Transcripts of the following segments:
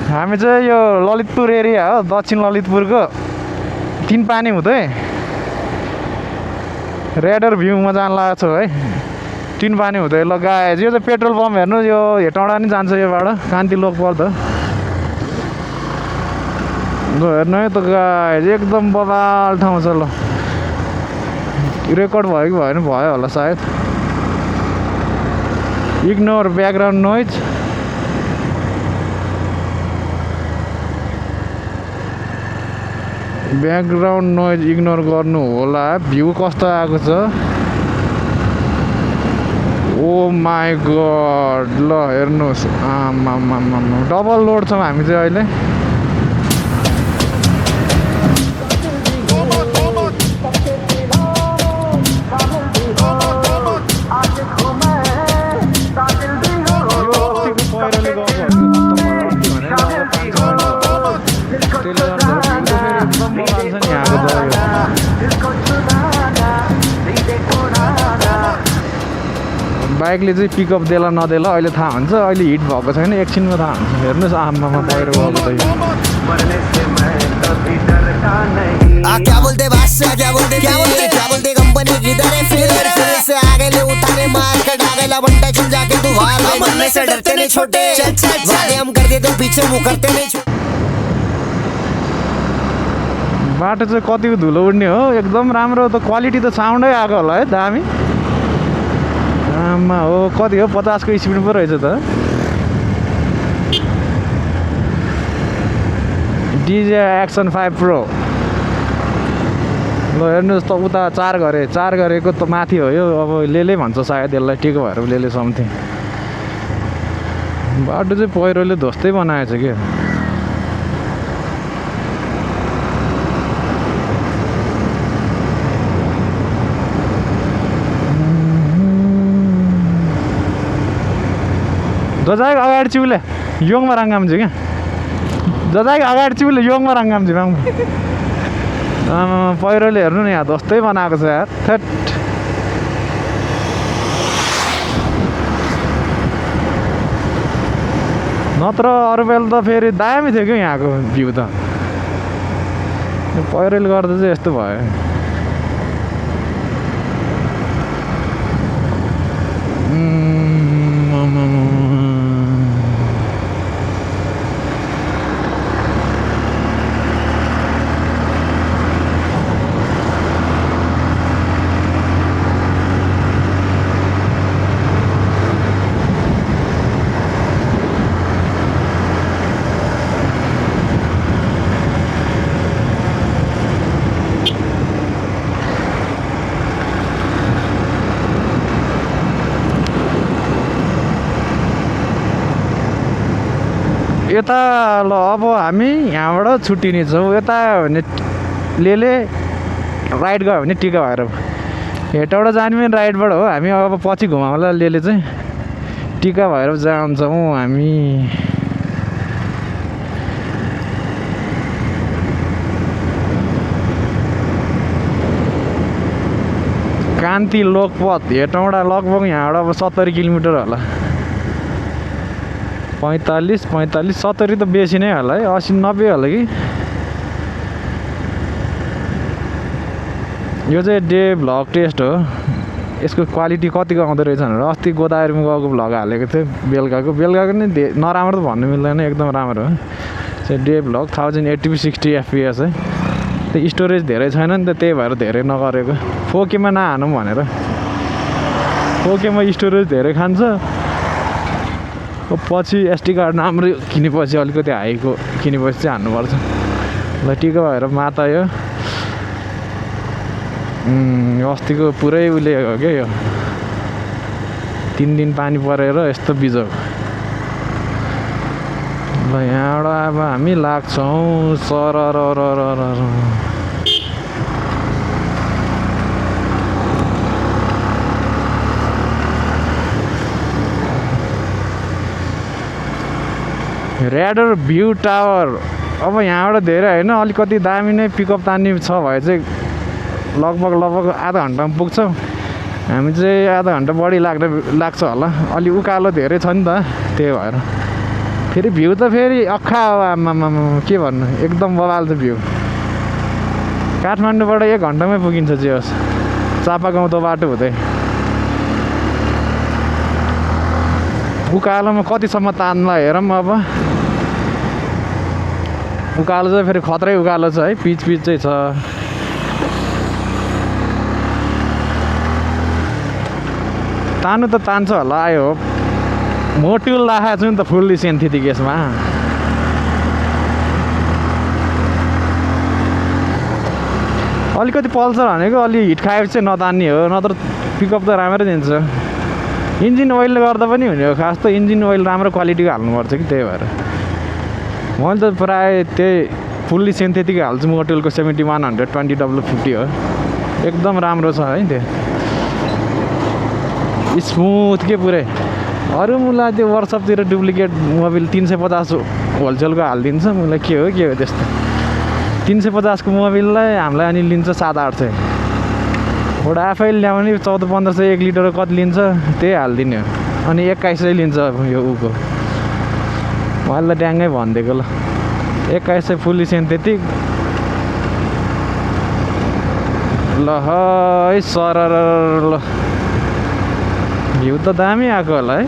हामी चाहिँ यो ललितपुर एरिया हो, दक्षिण ललितपुरको 3 पानी हुँदै रेडर भ्यूमा जान लागेको छु है। 3 पानी हुँदै ल गाएज। यो चाहिँ पेट्रोल पम्प हेर्नु, यो हेटौँडा नि जान्छ योबाट, कान्ति लोकपाल त। ल हेर्नु है त गाएज, एकदम बवाल ठाउँ छ। ल रेकर्ड भयो कि भएन, भयो होला सायद। Ignore background noise. Background noise ignore गर्नु होला। भ्यू कस्तो आएको छ, ओ माई गड। ल हेर्नुहोस्, आमामामा डबल लोड छौँ हामी चाहिँ अहिले। बाइकले चाहिँ पिकअप देला नदेला अहिले थाहा हुन्छ। अहिले हिट भएको छैन, एकछिनमा थाहा हुन्छ। हेर्नुहोस् आमामा पहिरो गएको त। क्या बोलते बादशाह, क्या बोलते कंपनी किधर है, फिर से आगे ले उतारे मार के डागेला बंटा चुन जाके तू भाग। मरने से डरते नहीं छोटे, वादे हम कर दे तो पीछे मुंह करते नहीं। बाटो चाहिँ कतिको धुलो उड्ने हो, एकदम राम्रो त। क्वालिटी त साउन्डै आएको होला है, दामी। आमा हो, कति हो 50 को स्पिड पो रहेछ त। DJ action 5 pro. ल हेर्नुहोस् त, उता 4 गरेको त माथि हो यो। अब लेले भन्छ सायद यसलाई, टिको भएर लेले समथिङ। बाटो चाहिँ पहिरोले ध्वस्तै बनाएछ क्या। जजाको अगाडि चिउले योङमा राङ्गाम्छु क्या। जजाको अगाडि चिउले योङमा राङ्गाम्छु माङ। पहिरोले हेर्नु नि यहाँ ध्वस्तै बनाएको छ यार। थेट नत्र अरू बेला त फेरि दामी थियो क्या यहाँको भ्यू त। पहिरोले गर्दा चाहिँ यस्तो भयो। यता ल अब हामी यहाँबाट छुट्टिनेछौँ। यता भने लेले राइड गयो भने टिका भएर, हेटौँडा जाने पनि राइडबाट हो। हामी अब पछि घुमाउला लेले चाहिँ टिका भएर जान्छौँ हामी। कान्ति लोकपथ हेटौँडा लगभग यहाँबाट अब 70 किलोमिटर होला। 45 70 त बेसी नै होला है, 80 90 होला कि। यो चाहिँ डे भ्लग टेस्ट हो। यसको क्वालिटी कतिको आउँदो रहेछ भनेर अस्ति गोदावरीमा गएको भ्लग हालेको थिएँ। बेलुकाको नि नराम्रो त भन्नु मिल्दैन, एकदम राम्रो हो। चाहिँ डे भ्लग 1080p 60 fps है। त्यो स्टोरेज धेरै छैन नि त, त्यही भएर धेरै नगरेको। 4Kमा नहानौँ भनेर। 4Kमा स्टोरेज धेरै खान्छ। पछि SD कार्ड राम्रो किनेपछि अलिकति हाईको किनेपछि चाहिँ हान्नुपर्छ। ल टिका भएर माता यो अस्तिको पुरै उले हो क्या यो। 3 दिन पानी परेर यस्तो बिजो। ल यहाँबाट अब हामी लाग्छौँ सरर। Radar view tower. अब यहाँबाट धेरै होइन, अलिकति दामी नै पिकअप तान्ने छ भए चाहिँ लगभग आधा घन्टामा पुग्छौँ। हामी चाहिँ आधा घन्टा बढी लाग्छ होला। अलि उकालो धेरै छ नि त, त्यही भएर। फेरि भ्यू त फेरि अख्खा आमामा के भन्नु एकदम बवाल छ भ्यू काठमाडौँबाट 1 घन्टामै पुगिन्छ जे होस् चापागाउँको बाटो हुँदै उकालोमा कतिसम्म तान्ला हेरौँ अब उकालो चाहिँ फेरि खत्रै उकालो छ है पिच चाहिँ छ तान्नु त तान्छ होला आयो मोटुल राखेको छु नि त फुल्ली सिन्थेटिक यसमा अलिकति पल्सर भनेको अलि हिट खाएपछि चाहिँ नतान्ने हो नत्र पिकअप त राम्रै दिन्छ इन्जिन ओइलले गर्दा पनि हुने हो खास त इन्जिन ओइल राम्रो क्वालिटीको हाल्नुपर्छ कि त्यही भएर मैले त प्रायः त्यही फुल्ली सिन्थेटिक हाल्छु मोटुलको 7100 20W50 हो एकदम राम्रो छ है त्यो स्मुथ के पुरै अरू मलाई त्यो वर्कसपतिर डुप्लिकेट मोबिल 350 होलसेलको हालिदिन्छ मलाई के हो त्यस्तो 350 को मोबिललाई हामीलाई अनि लिन्छ 700-800 एउटा आफै ल्याउने 1400-1500 1 लिटर कति लिन्छ त्यही हालिदिने हो अनि 2100 लिन्छ यो उको मैले त ड्याङ्गै भनिदिएको ल 2100 फुल्ली सिन्थेटिक ल है सरर ल भ्यू त दामी आएको होला है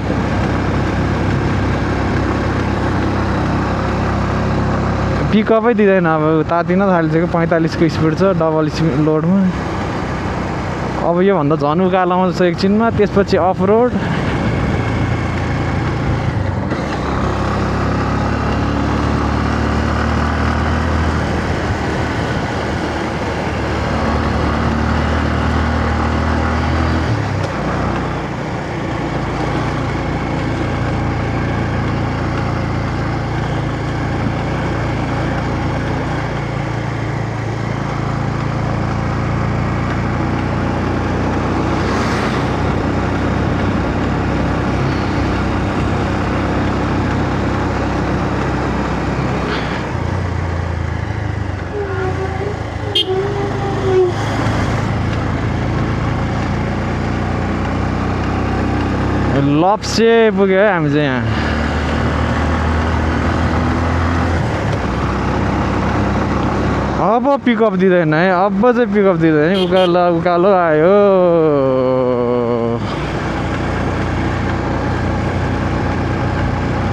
पिकअपै दिँदैन अब तातिन थालिसक्यो 45 को स्पिड छ डबल लोडमा अब योभन्दा झन् उकालो आउँछ एकछिनमा त्यसपछि अफ रोड लप्से पुग्यो है हामी चाहिँ यहाँ अब पिकअप दिँदैन है अब चाहिँ पिकअप दिँदैन उकालो उकालो आयो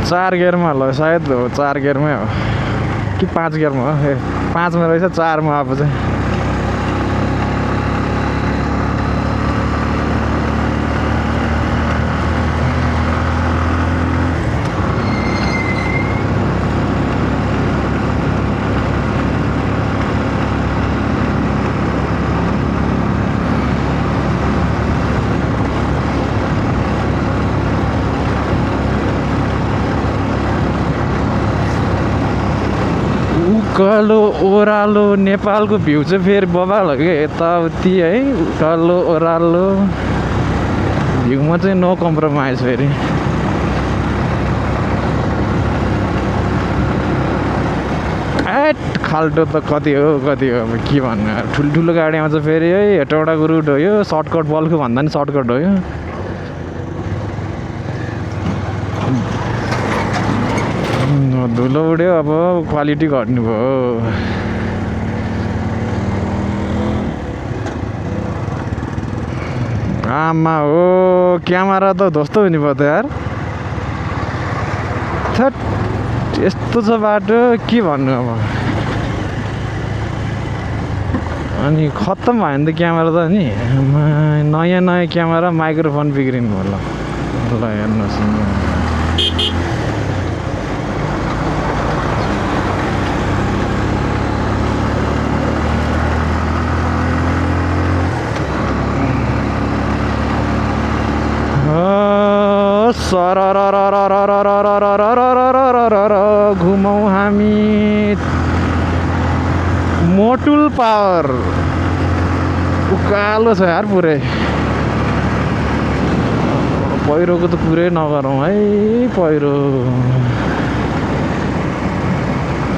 चार गियरमा होला सायद हो 4 गियरमै हो कि 5 गियरमा हो ए 5 मा रहेछ 4 मा अब चाहिँ उकालो ओह्रालो नेपालको भ्यू चाहिँ फेरि बबाल हो क्या यताउति है उकालो ओह्रालो भ्यूमा चाहिँ नो कम्प्रोमाइज फेरि एट खाल्टो त कति हो अब के भन्नु ठुल्ठुलो गाडीमा चाहिँ फेरि है हेटौडाको रुट हो यो सर्टकट बल्कु भन्दा नि सर्टकट हो यो धुलो उड्यो अब क्वालिटी घट्नु भयो आमा हो क्यामेरा त ध्वस्त हुने भयो त यार थट यस्तो छ बाटो के भन्नु अब अनि खत्तम भयो नि त क्यामेरा त नि नयाँ क्यामेरा माइक्रोफोन बिग्रिनु भयो ल हेर्नुहोस् घुमौँ हामी मोटुल पावर उकालो छ यार पुरै पहिरोको त पुरै नगरौँ है पहिरो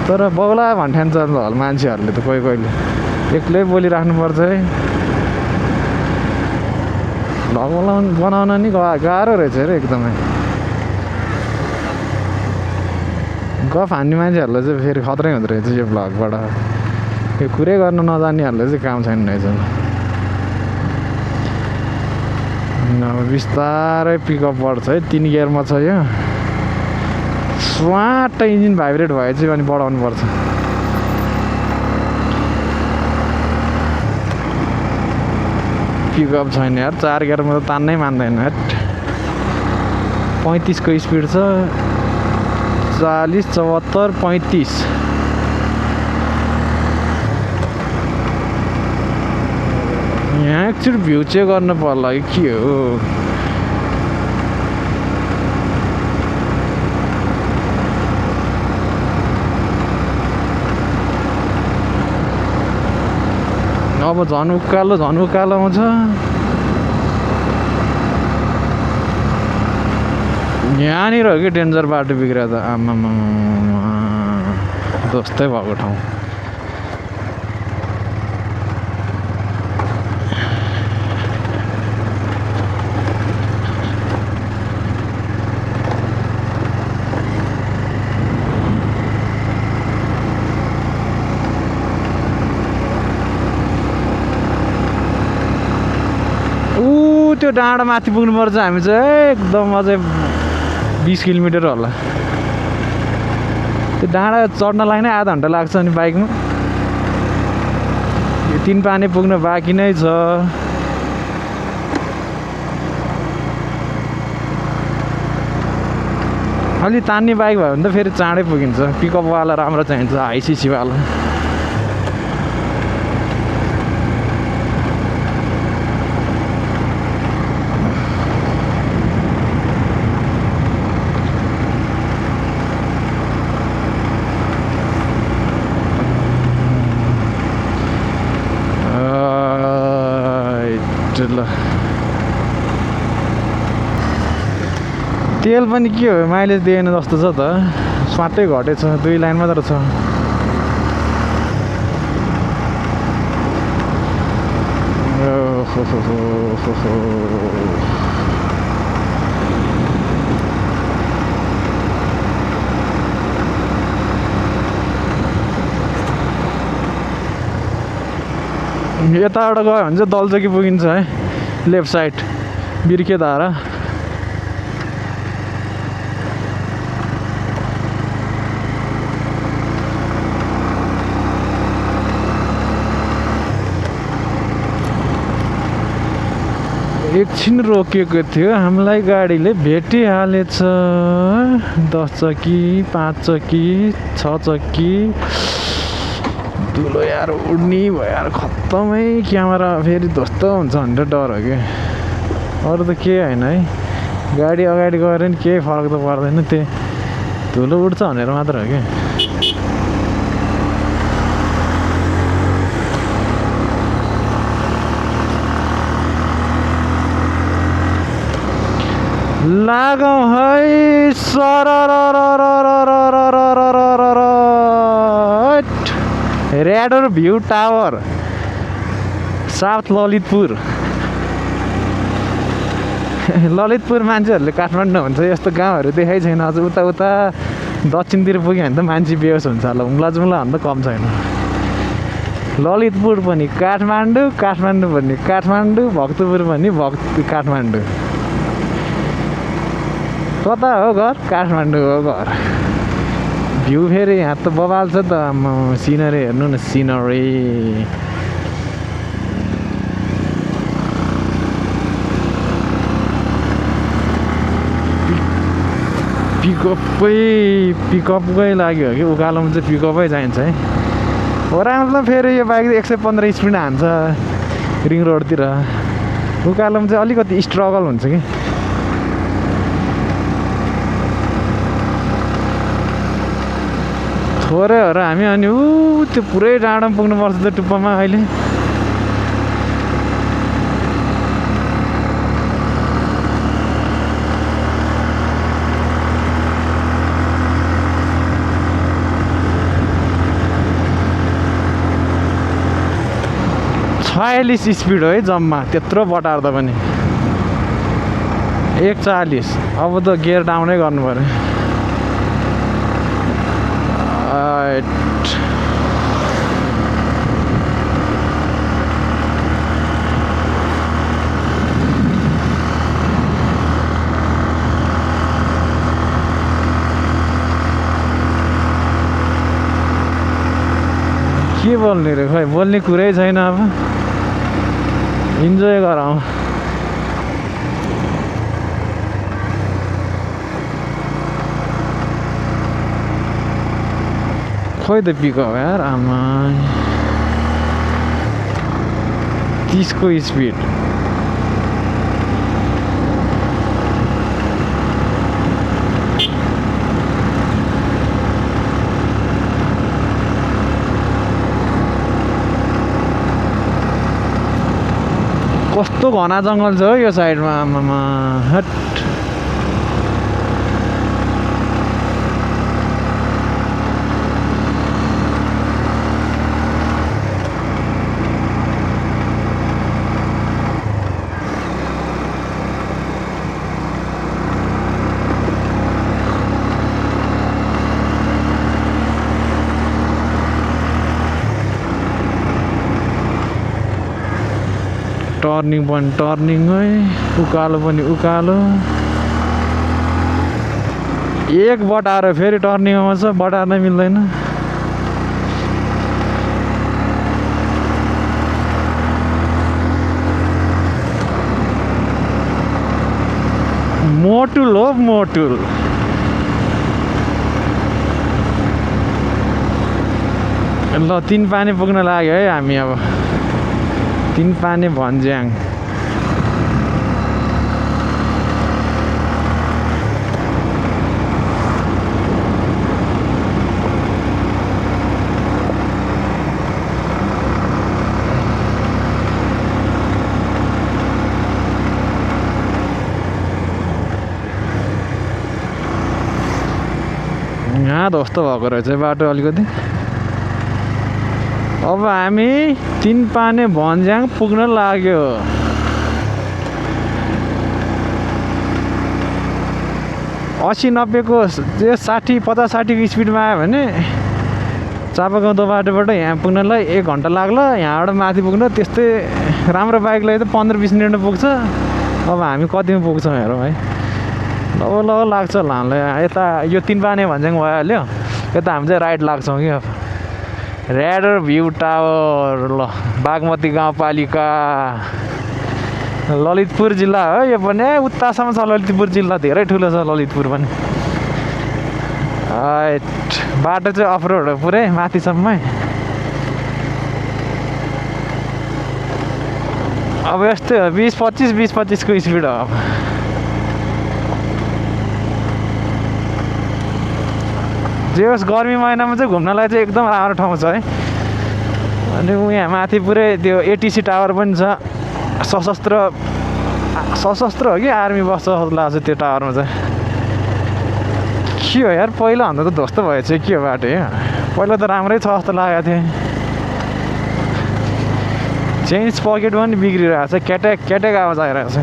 तर बौला भन्ठान्छ होला मान्छेहरूले त कहिले एक्लै बोलिराख्नुपर्छ है भ्लग बनाउन नि गाह्रो रहेछ अरे एकदमै गफ हान्ने मान्छेहरूलाई चाहिँ फेरि खत्रै हुँदो रहेछ यो भ्लगबाट यो कुरै गर्न नजान्नेहरूले चाहिँ काम छैन रहेछ अब बिस्तारै पिकअप बढ्छ है 3 गियरमा छ यो स्वाट इन्जिन भाइब्रेट भएपछि अनि बढाउनु पर्छ पिकअप छैन यार 4 गियरमा त तान्नै मान्दैन 35 को स्पिड छ 40 74 35 यहाँ एकचोटि भ्यू चेक गर्न पर्ला कि के हो अब झन् उकालोमा छ यहाँनिर हो कि डेन्जर बाटो बिग्रियो त आमामा जस्तै भएको ठाउँ त्यो डाँडा माथि पुग्नुपर्छ हामी चाहिँ एकदम अझै 20 किलोमिटर होला त्यो डाँडा चढ्नलाई नै आधा घन्टा लाग्छ अनि बाइकमा यो 3 पानी पुग्न बाँकी नै छ अलि तान्ने बाइक भयो भने त फेरि चाँडै पुगिन्छ पिकअपवाला राम्रो चाहिन्छ हाई सिसीवाला ल तेल पनि के हो माइलेज दिएन जस्तो छ त स्वाटै घटेछ 2 लाइन मात्र छ यताबाट गयो भने चाहिँ दलचोकी पुगिन्छ है लेफ्ट साइड बिर्खे धारा एकछिन रोकेको थियो हामीलाई गाडीले भेटिहालेछ 10 चक्की 5 चक्की 6 चक्की धुलो यार उड्ने भयो यार खत्तमै क्यामेरा फेरि ध्वस्त हुन्छ भनेर डर हो कि अरू त केही होइन है गाडी अगाडि गएर नि केही फरक त पर्दैन त्यही धुलो उड्छ भनेर मात्र हो कि लागौँ है radar view tower south Lalitpur Lalitpur मान्छेहरूले काठमाडौँ भन्छ यस्तो गाउँहरू देखाइ छैन अझ उता उता दक्षिणतिर पुग्यो भने त मान्छे बेहोस हुन्छ होला हुम्ला जुम्ला भन्दा कम छैन ललितपुर पनि काठमाडौँ काठमाडौँ पनि काठमाडौँ भक्तपुर पनि काठमाडौँ कता हो घर काठमाडौँ हो घर भ्यू फेरि यहाँ त बबाल छ त सिनरी हेर्नु न सिनरी पिकअपकै लाग्यो कि उकालोमा चाहिँ पिकअपै चाहिन्छ है ओह्रालोमा फेरि यो बाइक 115 स्पिड हान्छ रिङ रोडतिर उकालोमा चाहिँ अलिकति स्ट्रगल हुन्छ कि थोरै हो र हामी अनि त्यो पुरै डाँडामा पुग्नुपर्छ त टुप्पामा अहिले 46 स्पिड हो है जम्मा त्यत्रो बटार्दा पनि 140 अब त गियर डाउनै गर्नु पर्यो के बोल्ने रे खै बोल्ने कुरै छैन अब इन्जोय गरौँ खोइ त पिकअप यार आमा 30 को स्पिड कस्तो घना जङ्गल छ हो यो साइडमा आमामा हट टर्निङ पनि टर्निङ है उकालो पनि उकालो एक बटाएर फेरि टर्निङ आउँछ बटार्नै मिल्दैन मोटुल हो मोटुल ल 3 पानी पुग्न लाग्यो है हामी अब 3 पानी भन्ज्याङ यहाँ ध्वस्त भएको रहेछ बाटो अलिकति अब हामी 3 पाने भन्ज्याङ पुग्न लाग्यो 80-90 को 60-50-60 को स्पिडमा आयो भने चापागाउँदो बाटोबाट यहाँ पुग्नलाई 1 घन्टा लाग्ला यहाँबाट माथि पुग्न त्यस्तै राम्रो बाइकलाई त 15-20 मिनटमा पुग्छ अब हामी कतिमा पुग्छौँ हेरौँ है ल लाग्छ ल हामीलाई यता यो 3 पाने भन्ज्याङ भइहाल्यो यता हामी चाहिँ राइट लाग्छौँ कि अब रेडर भ्यू टावर ल बागमती गाउँपालिका ललितपुर जिल्ला हो यो पनि उतासम्म छ ललितपुर जिल्ला धेरै ठुलो छ ललितपुर पनि बाटो चाहिँ अफरोड हो पुरै माथिसम्मै अब यस्तै हो 20-25 को स्पिड हो अब जे होस् गर्मी महिनामा चाहिँ घुम्नलाई चाहिँ एकदम राम्रो ठाउँ छ है अनि यहाँ माथि पुरै त्यो एटिसी टावर पनि छ सशस्त्र हो कि आर्मी बस्छ जस्तो लाग्छ त्यो टावरमा चाहिँ के हो यार पहिला भन्दा त ध्वस्त भएछ के हो बाटो यहाँ पहिला त राम्रै छ जस्तो लागेको थियो चेन्ज पकेट पनि बिग्रिरहेको छ केटेक आवाज आइरहेको छ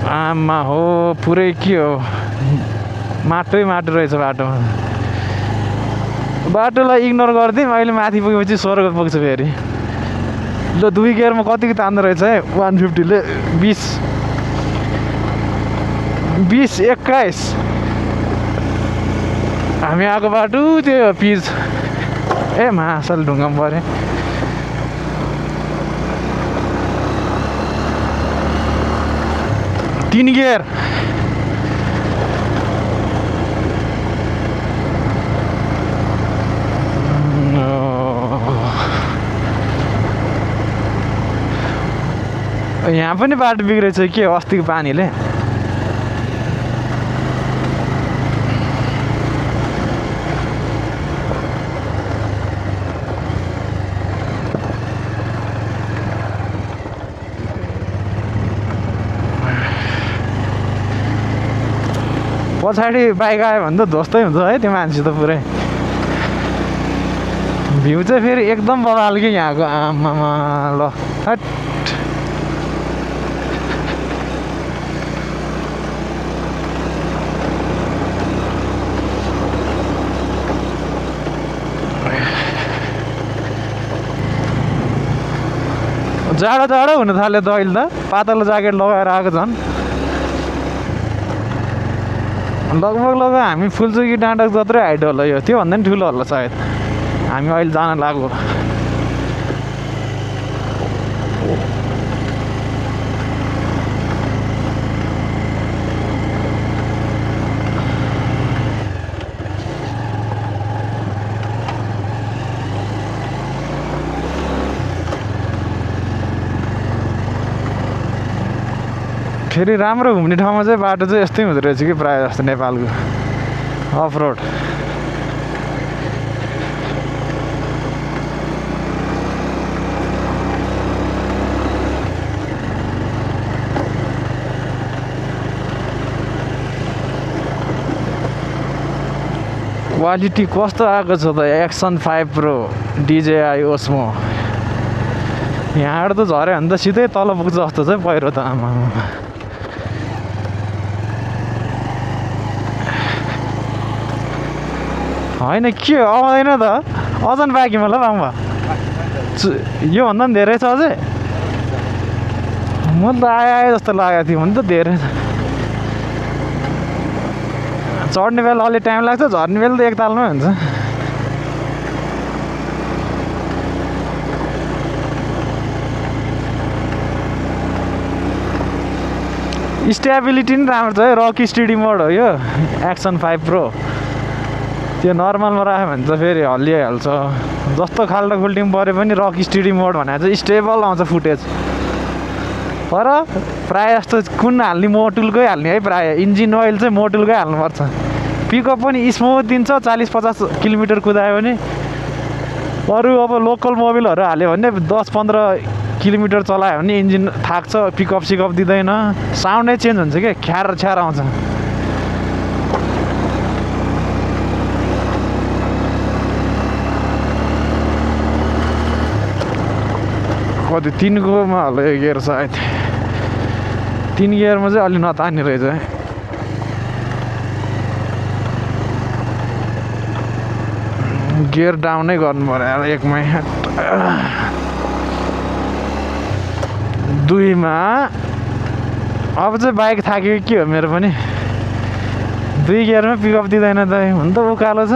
आमा हो पुरै के हो माटो रहेछ बाटोमा बाटोलाई इग्नोर गरिदिउँ अहिले माथि पुगेपछि स्वर्ग पुग्छ फेरि ल 2 गियरमा कतिको तान्दो रहेछ है 150 ले 20-21 हामी आएको बाटो त्यो पिच ए मासल ढुङ्गामा पऱ्यो 3 गियर यहाँ पनि बाटो बिग्रेछ के अस्तिको पानीले पछाडि बाइक आयो भने त ध्वस्तै हुन्छ है त्यो मान्छे त पुरै भ्यू चाहिँ फेरि एकदम बवाल कि यहाँको आमामा ल हट जाडो हुन थाल्यो त अहिले त पातलो ज्याकेट लगाएर आएको झन् लगभग हामी फुलचोकी डाँडा जत्रै हाइट होला यो, त्योभन्दा पनि ठुलो होला सायद हामी अहिले जान लाग्यो। फेरि राम्रो घुम्ने ठाउँमा चाहिँ बाटो चाहिँ यस्तै हुँदो रहेछ कि प्रायः जस्तो नेपालको अफ रोड। क्वालिटी कस्तो आएको छ त एक्सन 5 प्रो DJI ओस्मो। यहाँबाट त झऱ्यो भने त सिधै तल पुग्छ जस्तो छ पहिरो त। आमा होइन के आउँदैन त अझन बाँकी मलाई बाङ्बा योभन्दा पनि धेरै छ अझै। म त आए जस्तो लागेको थियो भने त धेरै चढ्ने बेला अलि टाइम लाग्छ, झर्ने बेला त एकतालमै हुन्छ। स्टेबिलिटी पनि राम्रो छ है। रकी स्टडी मोड हो यो एक्सन 5 प्रो। त्यो नर्मलमा राख्यो भने त फेरि हल्लिहाल्छ। जस्तो खाल्टा खुल्टीमा पऱ्यो पनि रकी स्टडी मोड भनेर चाहिँ स्टेबल आउँछ फुटेज। तर प्रायः जस्तो कुन हाल्ने मोटुलकै हाल्ने है। प्रायः इन्जिन ओइल चाहिँ मोटुलकै हाल्नुपर्छ। पिकअप पनि स्मुथ दिन्छ 40-50 किलोमिटर कुदायो भने। अरू अब लोकल मोबिलहरू हाल्यो भने 10-15 किलोमिटर चलायो भने इन्जिन थाक्छ, पिकअप सिकअप दिँदैन, साउन्डै चेन्ज हुन्छ क्या, ख्यार छ्यार आउँछ। कति 3 गोमा होला यो गियर सायद। 3 गियरमा चाहिँ अलि नतान्ने रहेछ है। गियर डाउनै गर्नु पऱ्यो एकमै। 2मा अब चाहिँ बाइक थाक्यो के हो मेरो पनि। 2 गियरमा पिकअप दिँदैन त, हुन त उकालो छ।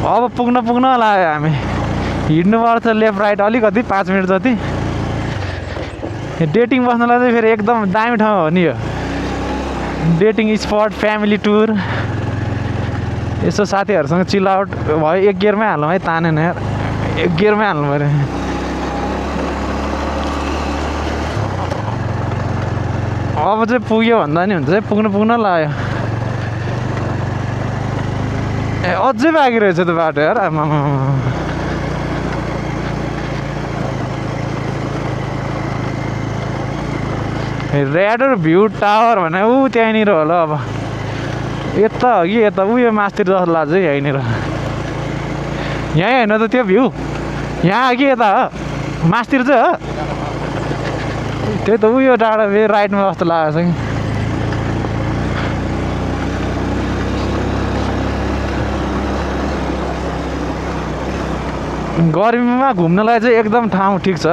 अब पुग्न लाग्यो हामी। हिँड्नुपर्छ लेफ्ट राइट अलिकति 5 मिनट जति। डेटिङ बस्नलाई चाहिँ फेरि एकदम दामी ठाउँ हो नि यो। डेटिङ स्पट, फ्यामिली टुर, यसो साथीहरूसँग चिल आउट भयो। 1 गियरमै हाल्नु है, तानेन यार, 1 गियरमै हाल्नु पऱ्यो। अब चाहिँ पुग्यो भन्दा नि हुन्छ है, पुग्न लाग्यो। ए अझै बाँकी रहेछ त बाटो यार। आमामा रेडर भ्यू टावर भने ऊ त्यहीँनिर होला। अब यता हो कि यता उयो मास्तिर जस्तो लाग्छ यहीँनिर। यहीँ होइन त त्यो भ्यू यहाँ हो कि यता हो मास्तिर चाहिँ हो। त्यही त उयो डाँडा फेरि राइटमा जस्तो लागेको छ कि। गर्मीमा घुम्नलाई चाहिँ एकदम ठाउँ ठिक छ।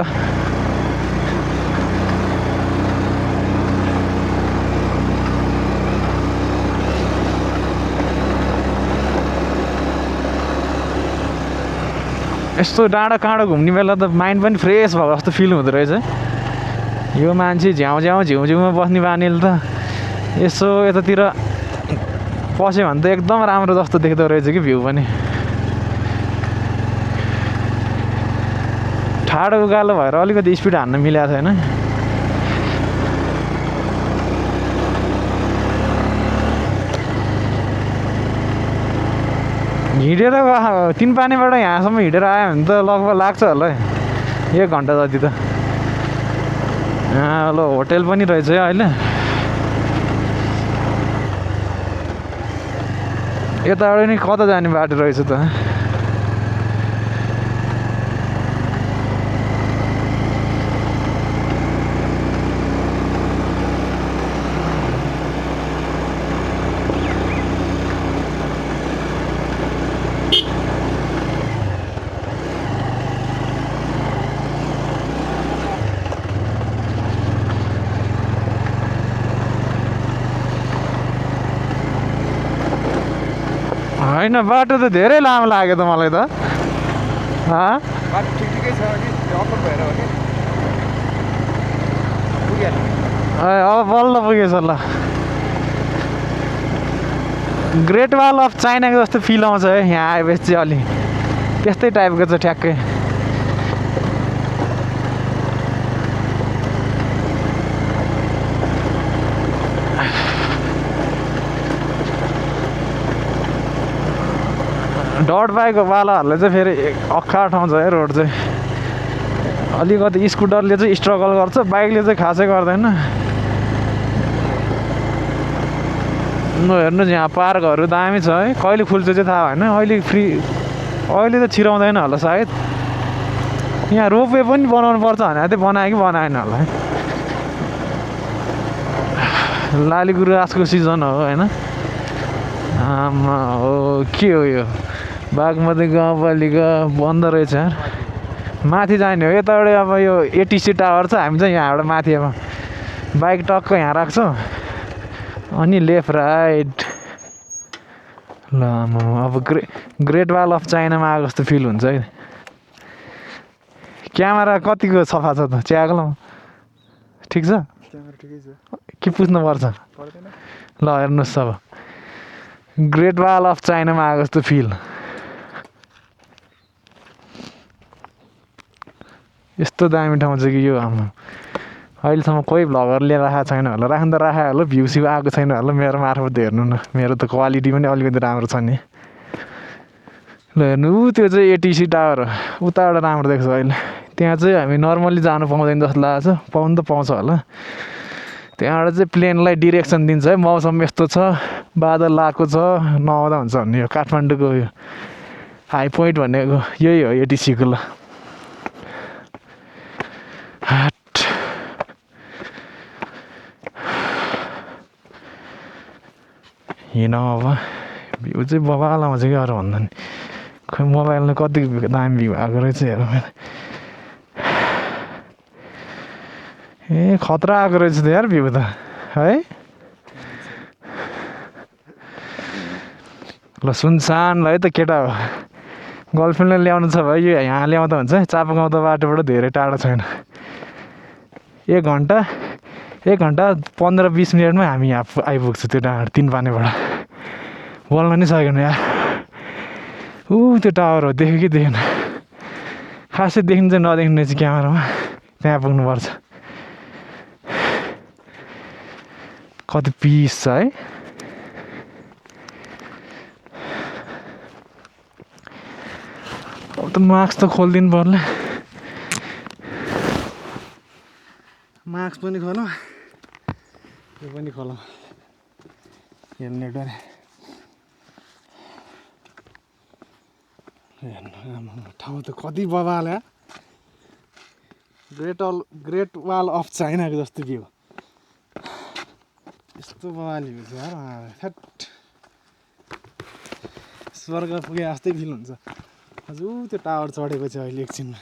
यस्तो डाँडा काँडो घुम्ने बेला त माइन्ड पनि फ्रेस भएको जस्तो फिल हुँदो रहेछ। यो मान्छे झ्याउमा बस्ने बानीले त यसो यतातिर पस्यो भने त एकदम राम्रो जस्तो देख्दो रहेछ कि भ्यू पनि। ठाडो उकालो भएर अलिकति स्पिड हान्न मिलेको छैन। हिँडेर 3 पानीबाट यहाँसम्म हिँडेर आयो भने त लगभग लाग्छ होला 1 घन्टा जति त। यहाँ ल होटेल पनि रहेछ है अहिले। यताबाट नि कता जाने बाटो रहेछ त। होइन बाटो त धेरै लामो लाग्यो त मलाई त बाटो ठिकै छ कि अप्पर भएर हो कि पुगिहाल्यो अब बल्ल पुगेछ ल ग्रेट वाल अफ चाइनाको जस्तो फिल आउँछ है यहाँ आएपछि चाहिँ अलि त्यस्तै टाइपको छ ठ्याक्कै डट बाइकवालाहरूलाई चाहिँ फेरि अप्ठ्यारो ठाउँ छ है रोड चाहिँ अलिकति स्कुटरले चाहिँ स्ट्रगल गर्छ बाइकले चाहिँ खासै गर्दैन हेर्नु यहाँ पार्कहरू दामी छ है कहिले खुल्छ चाहिँ थाहा भएन अहिले अहिले त छिराउँदैन होला सायद यहाँ रोपवे पनि बनाउनु पर्छ भनेर चाहिँ बनायो कि बनाएन होला है लाली गुराँसको सिजन हो होइन आमा हो के हो यो बागमती गाउँपालिका बन्द रहेछ यार माथि जाने हो यताबाट अब यो एटिसी टावर छ हामी चाहिँ यहाँबाट माथि अब बाइक टक्क यहाँ राख्छौँ अनि लेफ्ट राइट ल अब ग्रेट वाल अफ चाइनामा आएको जस्तो फिल हुन्छ है क्यामेरा कतिको सफा छ त च्यागल ठिक छ क्यामेरा ठिकै छ के पुज्नुपर्छ पर्दैन ल हेर्नुहोस् अब ग्रेट वाल अफ चाइनामा आएको जस्तो फिल यस्तो दामी ठाउँ छ कि यो हाम्रो अहिलेसम्म कोही भ्लगरले राखेको छैन होला राख्नु त राखेको होला भ्यू स्यू आएको छैन होला मेरो मार्फत हेर्नु न मेरो त क्वालिटी पनि अलिकति राम्रो छ नि ल हेर्नु त्यो चाहिँ एटिसी टावर हो उताबाट राम्रो देख्छ अहिले त्यहाँ चाहिँ हामी नर्मली जानु पाउँदैन जस्तो लागेको छ पाउनु त पाउँछ होला त्यहाँबाट चाहिँ प्लेनलाई डिरेक्सन दिन्छ है मौसम यस्तो छ बादल लगाएको छ नआउँदा हुन्छ भन्ने यो काठमाडौँको यो हाई पोइन्ट भनेको यही हो एटिसीको ल हिँड अब भ्यू चाहिँ बबाल आउँछ कि अरू भन्दा नि खोइ मोबाइलमा कति दामी भ्यू आएको रहेछ हेरौँ ए खतरा आएको रहेछ त यार भ्यू त है ल सुनसान है त केटा हो गर्लफ्रेन्डलाई ल्याउनु छ भाइ यो यहाँ ल्याउँदा हुन्छ चापागाउँ त बाटोबाट धेरै टाढो छैन 1 घन्टा 15-20 मिनटमा हामी यहाँ आइपुग्छ त्यो डाँडा 3 पानेबाट बोल्न नि सकेन यार त्यो टावर हो देख्यो कि देखेन खासै देख्नु चाहिँ नदेख्ने रहेछ क्यामेरामा त्यहाँ पुग्नुपर्छ कति पिस छ है अब त मास्क त खोलिदिनु पर्ला मास्क पनि खोलौँ यो पनि खोलौँ हेल्मेट पनि हेर्नु ठाउँ त कति बबाल या ग्रेट वाल अफ चाइनाको जस्तो भ्यू यस्तो बबाली भ्यू छ यार थ्याट स्वर्ग पुगे जस्तै फिल हुन्छ हजुर त्यो टावर चढेपछि अहिले एकछिनमा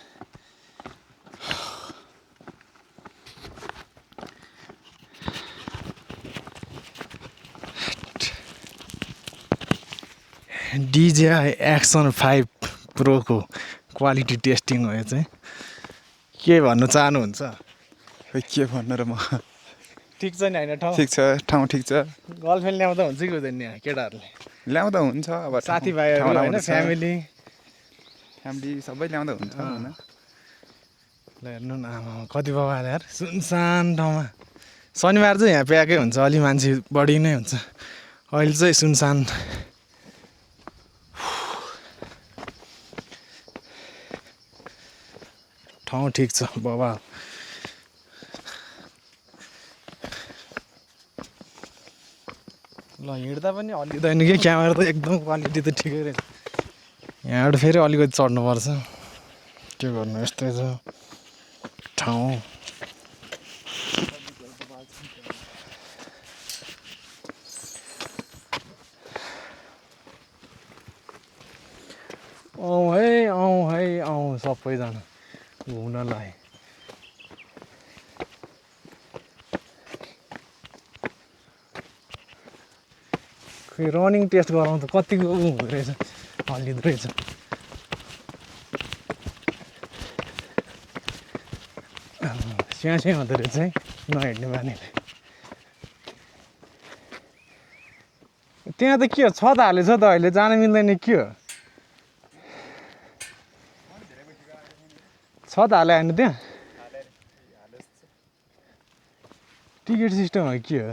DJI Action 5 प्रोको क्वालिटी टेस्टिङ हो यो चाहिँ के भन्नु चाहनुहुन्छ खै के भन्नु र म ठिक छ नि होइन ठाउँ ठिक छ ठाउँ ठिक छ गर्लफ्रेन्ड ल्याउँदा हुन्छ कि हुँदैन नि केटाहरूले ल्याउँदा हुन्छ अब साथीभाइहरू होइन फ्यामिली सबै ल्याउँदा हुन्छ होइन ल हेर्नु न आमा कति बबाल यार सुनसान ठाउँमा शनिबार चाहिँ यहाँ प्याकै हुन्छ अलि मान्छे बढी नै हुन्छ अहिले चाहिँ सुनसान ठाउँ ठिक छ बबाल ल हिँड्दा पनि हल्लिँदैन कि क्यामेरा त एकदम क्वालिटी त ठिकै रहेछ यहाँबाट फेरि अलिकति चढ्नुपर्छ के गर्नु यस्तै छ ठाउँ आउँ है सबैजना घुम्नलाई फेरि रनिङ टेस्ट गराउँ त कतिको हुँदो रहेछ हल्लिँदो रहेछ स्याहाँ हुँदो रहेछ है नहिँड्ने बानीले त्यहाँ त के हो छत हालेछ त अहिले जान मिल्दैन के हो छत हाले होइन त्यहाँ टिकट सिस्टम हो के हो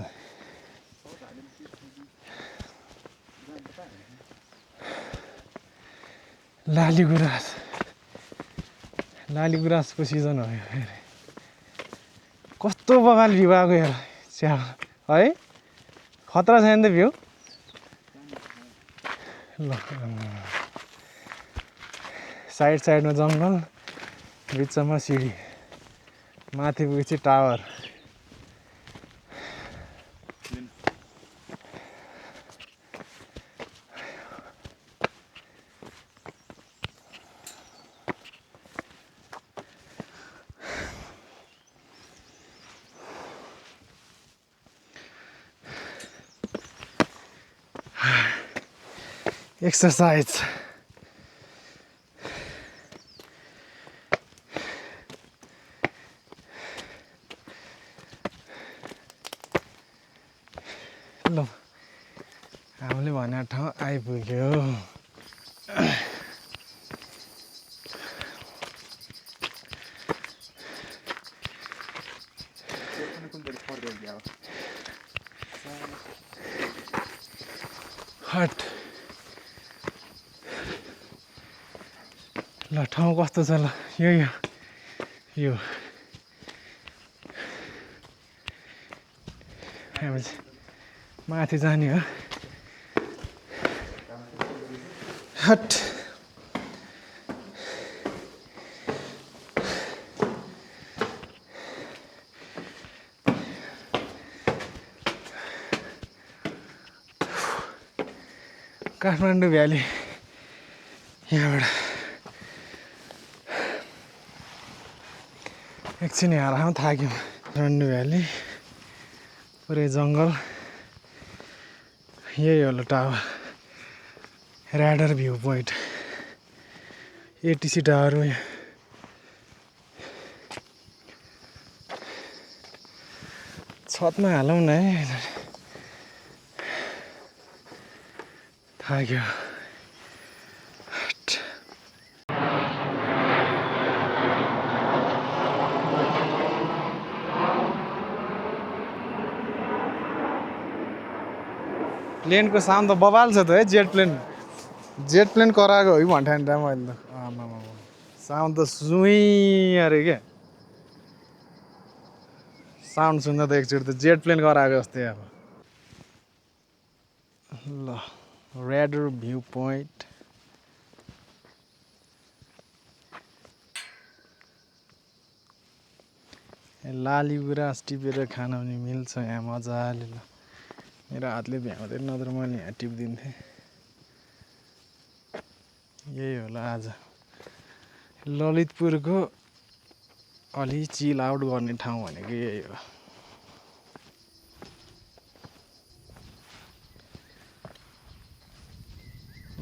लाली गुराँसको सिजन हो यो फेरि कस्तो बगाल भ्यू आएको हेर स्या है खतरा छैन त भ्यू ल साइडमा जङ्गल बिचमा सिडी माथि पुगेपछि टावर एक्सरसाइज ल हामीले भनेको ठाउँ आइपुग्यो हट ल ठाउँ कस्तो छ ल यो हामी माथि जाने हो हट काठमाडौँ भ्याली यहाँबाट एकछिन आराम थाक्यौँ काठमाडौँ भ्याली पुरै जङ्गल यही हो टावर ऱ्याडर भ्यू पोइन्ट एटिसी टावर हो छतमा हालौँ न है थाक्यो प्लेनको साउन्ड त बबाल छ त है जेट प्लेन कराएको हो कि भन्ठाने टाइम अहिले त आमामा साउन्ड त सुई अरे क्या साउन्ड सुन्दा त एकचोटि त जेट प्लेन कराएको जस्तै अब ल ऱ्याडर भ्यू पोइन्ट लाली गुराँस टिपेर खान पनि मिल्छ यहाँ मजाले ल मेरो हातले भ्याउँदैन नत्र मैले यहाँ टिपिदिन्थेँ यही होला आज ललितपुरको अलि चिल आउट गर्ने ठाउँ भनेको यही हो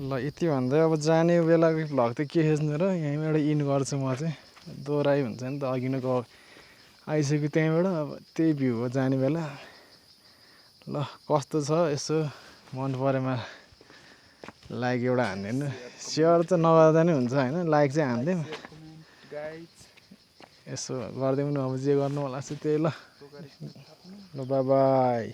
ल यति भन्दै अब जाने बेलाको भ्लग त के खिच्नु र यहीँबाट इन गर्छु म चाहिँ दोहोऱ्याइ हुन्छ नि त अघि नै आइसक्यो त्यहीँबाट अब त्यही भ्यू हो जाने बेला ल कस्तो छ यसो मन परेमा लाइक एउटा हान्दिनु सेयर त नगर्दा नि हुन्छ होइन लाइक चाहिँ हान्दिउँ यसो गरिदिउँ न अब जे गर्नु होला त्यही ल बाई बाई